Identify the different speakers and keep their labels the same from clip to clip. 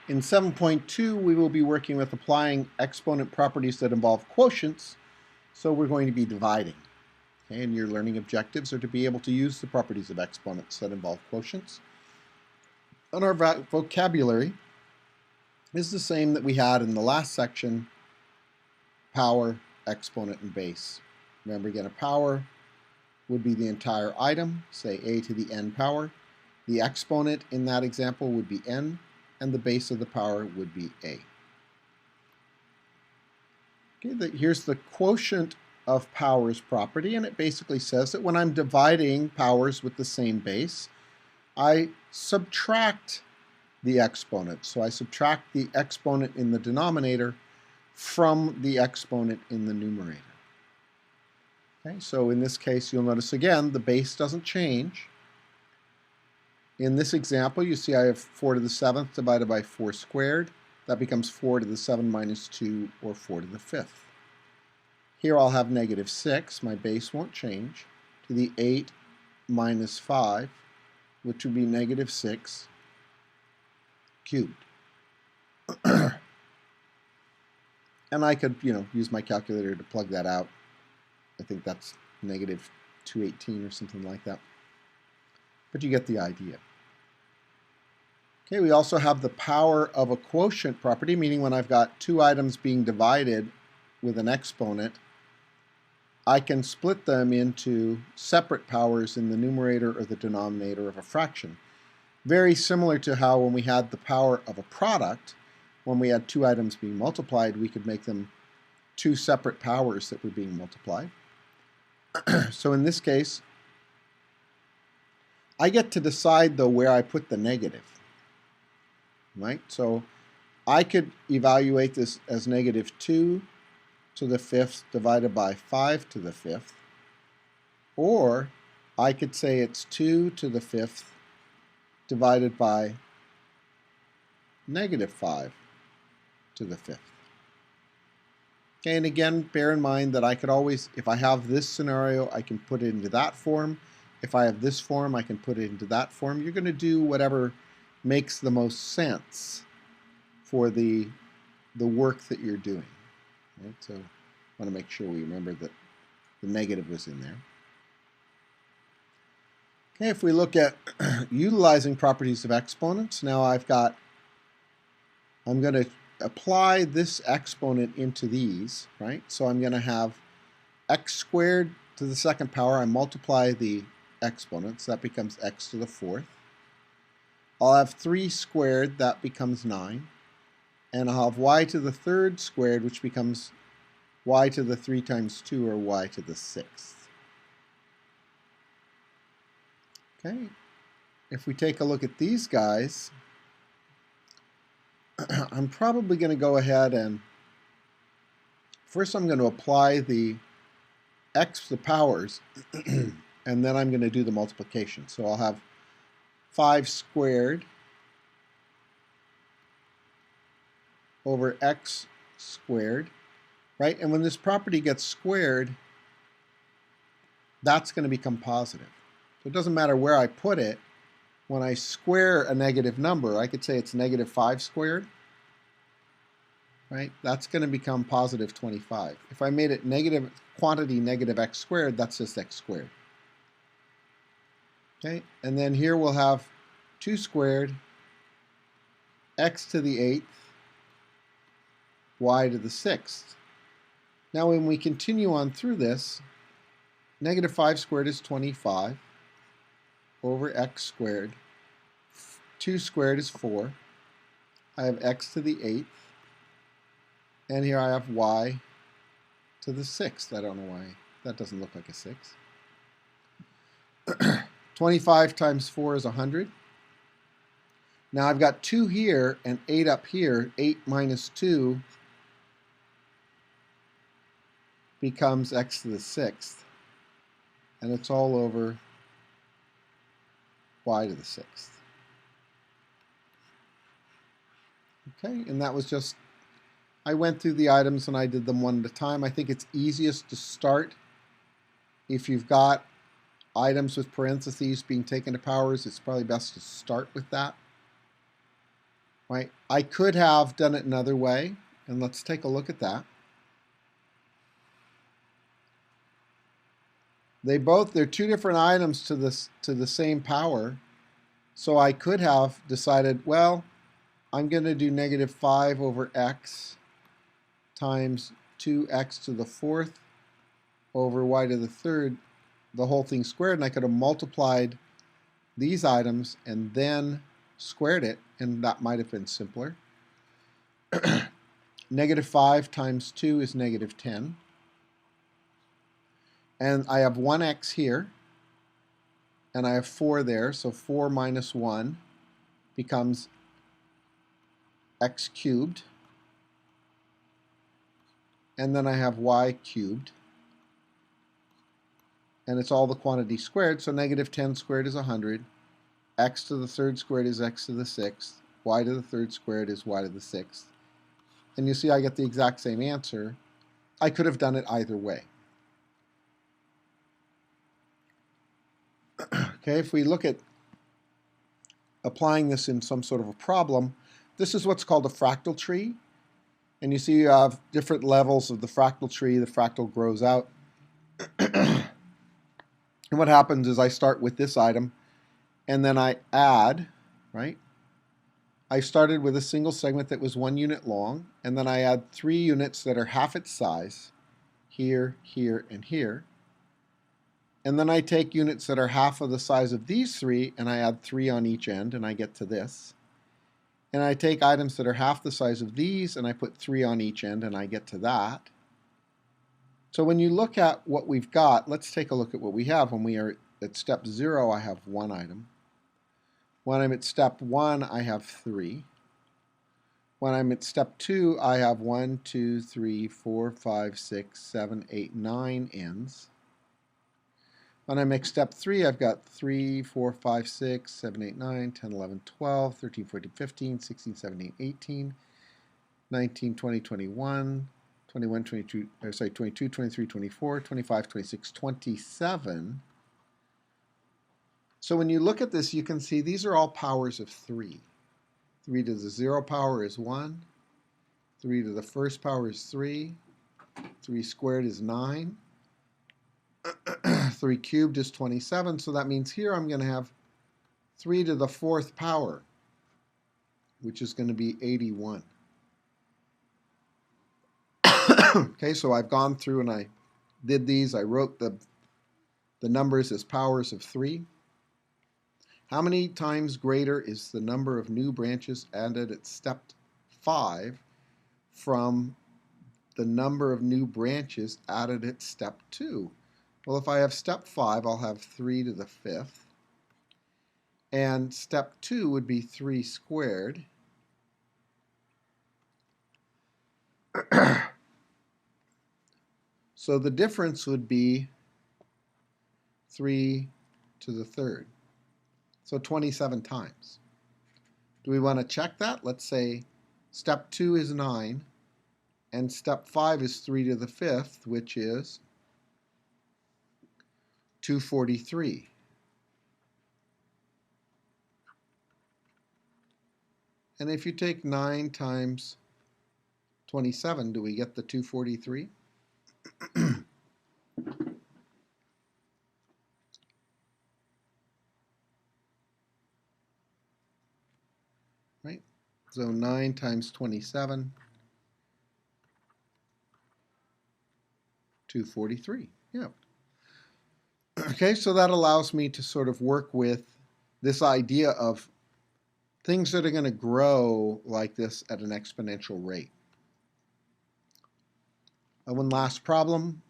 Speaker 1: In 7.2, we will be working with applying exponent properties that involve quotients, so we're going to be dividing. Okay, and your learning objectives are to be able to use the properties of exponents that involve quotients. And our vocabulary is the same that we had in the last section: power, exponent, and base. Remember, again, a power would be the entire item, say a to the n power. The exponent in that example would be n, and the base of the power would be a. Okay, here's the quotient of powers property, and it basically says that when I'm dividing powers with the same base, I subtract the exponent. So I subtract the exponent in the denominator from the exponent in the numerator. Okay, so in this case, you'll notice again, the base doesn't change. In this example, you see I have 4 to the 7th divided by 4 squared. That becomes 4 to the 7 minus 2, or 4 to the 5th. Here I'll have negative 6, my base won't change, to the 8 minus 5, which would be negative 6 cubed. And I could, use my calculator to plug that out. I think that's negative 218 or something like that. But you get the idea. Okay, we also have the power of a quotient property, meaning when I've got two items being divided with an exponent, I can split them into separate powers in the numerator or the denominator of a fraction. Very similar to how when we had the power of a product, when we had two items being multiplied, we could make them two separate powers that were being multiplied. So in this case, I get to decide, though, where I put the negative. Right? So I could evaluate this as negative 2 to the 5th divided by 5 to the 5th. Or I could say it's 2 to the 5th divided by negative 5 to the 5th. Okay, and again, bear in mind that I could always, if I have this scenario, I can put it into that form. If I have this form, I can put it into that form. You're going to do whatever makes the most sense for the work that you're doing. Right? So I want to make sure we remember that the negative was in there. Okay, if we look at utilizing properties of exponents, now I'm going to apply this exponent into these, right? So I'm going to have x squared to the second power. I multiply the exponents, that becomes x to the 4th. I'll have 3 squared, that becomes 9. And I'll have y to the 3rd squared, which becomes y to the 3 times 2, or y to the 6th. Okay, if we take a look at these guys, I'm probably going to go ahead and first I'm going to apply the powers, and then I'm going to do the multiplication. So I'll have 5 squared over x squared, right? And when this property gets squared, that's going to become positive. So it doesn't matter where I put it. When I square a negative number, I could say it's negative 5 squared, right? That's going to become positive 25. If I made it negative quantity negative x squared, that's just x squared. Okay, and then here we'll have 2 squared, x to the 8th, y to the 6th. Now when we continue on through this, negative 5 squared is 25 over x squared. 2 squared is 4. I have x to the 8th. And here I have y to the 6th. I don't know why. That doesn't look like a 6. 25 times 4 is 100. Now I've got 2 here and 8 up here. 8 minus 2 becomes x to the 6th. And it's all over y to the 6th. Okay, and that was just, I went through the items and I did them one at a time. I think it's easiest to start if you've got items with parentheses being taken to powers. It's probably best to start with that. right? I could have done it another way, and let's take a look at that. They're two different items to the same power. So I could have decided, well, I'm going to do negative 5 over x times 2x to the fourth over y to the third, the whole thing squared, and I could have multiplied these items and then squared it, and that might have been simpler. Negative 5 times 2 is negative 10. And I have 1x here, and I have 4 there, so 4 minus 1 becomes x cubed. And then I have y cubed. And it's all the quantity squared, so negative 10 squared is 100. X to the third squared is x to the sixth. Y to the third squared is y to the sixth. And you see I get the exact same answer. I could have done it either way. Okay, if we look at applying this in some sort of a problem, this is what's called a fractal tree. And you see you have different levels of the fractal tree. The fractal grows out. And what happens is I start with this item, and then I add, right? I started with a single segment that was 1 unit long, and then I add 3 units that are half its size, here, here, and here. And then I take units that are half of the size of these 3, and I add 3 on each end, and I get to this. And I take items that are half the size of these, and I put 3 on each end, and I get to that. So when you look at what we've got, let's take a look at what we have. When we are at step 0, I have 1 item. When I'm at step 1, I have 3. When I'm at step 2, I have 1, 2, 3, 4, 5, 6, 7, 8, 9 ends. When I'm at step 3, I've got 3, 4, 5, 6, 7, 8, 9, 10, 11, 12, 13, 14, 15, 16, 17, 18, 19, 20, 21, 21, 22, 22, 23, 24, 25, 26, 27. So when you look at this, you can see these are all powers of 3. 3 to the 0 power is 1. 3 to the first power is 3. 3 squared is 9. 3 cubed is 27. So that means here I'm going to have 3 to the 4th power, which is going to be 81. Okay, so I've gone through and I did these. I wrote the numbers as powers of 3. How many times greater is the number of new branches added at step 5 from the number of new branches added at step 2? Well, if I have step 5, I'll have 3 to the 5th. And step 2 would be 3 squared. So the difference would be 3 to the 3rd. So 27 times. Do we want to check that? Let's say step 2 is 9, and step 5 is 3 to the 5th, which is 243. And if you take 9 times 27, do we get the 243? Right? So 9 times 27, 243. Yeah. Okay, so that allows me to sort of work with this idea of things that are going to grow like this at an exponential rate. One last problem.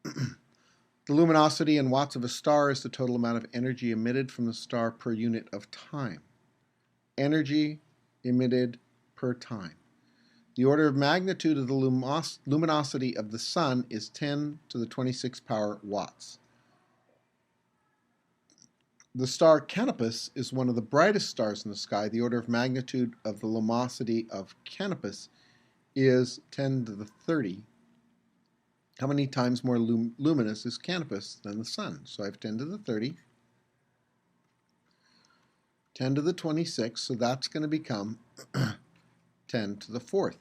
Speaker 1: The luminosity in watts of a star is the total amount of energy emitted from the star per unit of time. Energy emitted per time. The order of magnitude of the luminosity of the sun is 10 to the 26th power watts. The star Canopus is one of the brightest stars in the sky. The order of magnitude of the luminosity of Canopus is 10 to the 30. How many times more luminous is Canopus than the sun? So I have 10 to the 30, 10 to the 26, so that's going to become 10 to the fourth.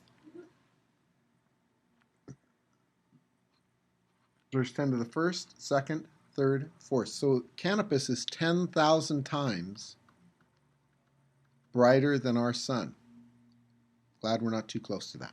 Speaker 1: There's 10 to the first, second, third, fourth. So Canopus is 10,000 times brighter than our sun. Glad we're not too close to that.